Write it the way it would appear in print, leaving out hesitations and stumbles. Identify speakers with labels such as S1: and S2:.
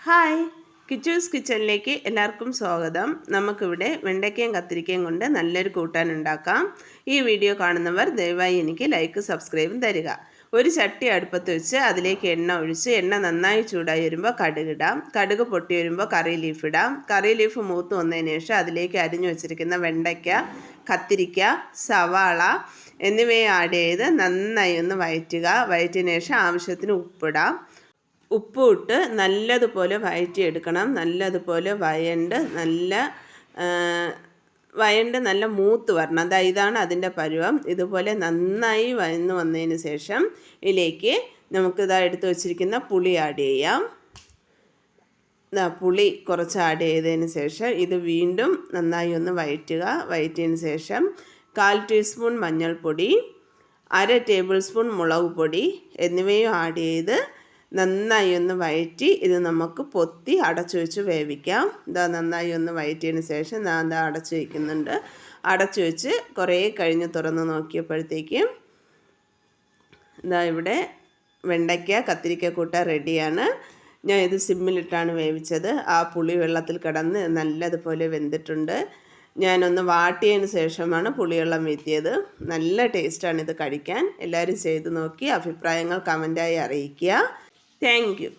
S1: Hi, Kichus കിച്ചണിലേക്ക് എല്ലാവർക്കും സ്വാഗതം. നമുക്കിവിടെ വെണ്ടയ്ക്കയും കത്തിരിക്കയും കൊണ്ട് നല്ലൊരു കൂട്ടാൻ ഉണ്ടാക്കാം. ഈ വീഡിയോ കാണുന്നവർ ദയവായി എനിക്ക് ലൈക്ക് സബ്സ്ക്രൈബും തരിക. ഒരു ചട്ടി അടുപ്പത്ത് വെച്ച് അതിലേക്ക് എണ്ണ ഒഴിച്ച് എണ്ണ നന്നായി ചൂടായി വരുമ്പോൾ കടുകിടാം. കടുക് പൊട്ടി വരുമ്പോൾ കറി ലീഫ് ഇടാം. കറി ലീഫ് മൂത്ത് വന്നതിന് ശേഷം അതിലേക്ക് അരിഞ്ഞു വെച്ചിരിക്കുന്ന വെണ്ടയ്ക്ക, കത്തിരിക്ക, സവാള എന്നിവയെ ആഡ് ചെയ്ത് നന്നായി ഒന്ന് വഴറ്റിയതിന് ശേഷം ആവശ്യത്തിന് ഉപ്പിടാം. ഉപ്പിട്ട് നല്ലതുപോലെ വഴറ്റിയെടുക്കണം. നല്ലതുപോലെ വയണ്ട് നല്ല മൂത്ത് വരണം. ഇതാണ് അതിൻ്റെ പരുവം. ഇതുപോലെ നന്നായി വഴന്ന് വന്നതിന് ശേഷം ഇതിലേക്ക് നമുക്കിതാ എടുത്ത് വച്ചിരിക്കുന്ന പുളി ആഡ് ചെയ്യാം. പുളി കുറച്ച് ആഡ് ചെയ്തതിന് ശേഷം ഇത് വീണ്ടും നന്നായി ഒന്ന് വഴറ്റിയതിന് ശേഷം 1/4 ടീസ്പൂൺ മഞ്ഞൾപ്പൊടി, 1/2 ടേബിൾ സ്പൂൺ മുളക് പൊടി എന്നിവയും ആഡ് ചെയ്ത് നന്നായി ഒന്ന് വഴറ്റി ഇത് നമുക്ക് പൊത്തി അടച്ചു വെച്ച് വേവിക്കാം. നന്നായി ഒന്ന് വഴറ്റിയതിന് ശേഷം ഞാൻ അടച്ചു വയ്ക്കുന്നുണ്ട്. അടച്ചു വെച്ച് കുറേ കഴിഞ്ഞ് തുറന്ന് നോക്കിയപ്പോഴത്തേക്കും ഇവിടെ വെണ്ടയ്ക്ക കത്തിരിക്ക കൂട്ടാൻ റെഡിയാണ്. ഞാൻ ഇത് സിമ്മിലിട്ടാണ് വേവിച്ചത്. ആ പുളി വെള്ളത്തിൽ കിടന്ന് നല്ലതുപോലെ വെന്തിട്ടുണ്ട്. ഞാനൊന്ന് വാട്ടിയതിന് ശേഷമാണ് പുളിവെള്ളം വീഴ്ത്തിയത്. നല്ല ടേസ്റ്റാണ് ഇത് കഴിക്കാൻ. എല്ലാവരും ചെയ്ത് നോക്കി അഭിപ്രായങ്ങൾ കമൻറ്റായി അറിയിക്കുക. Thank you.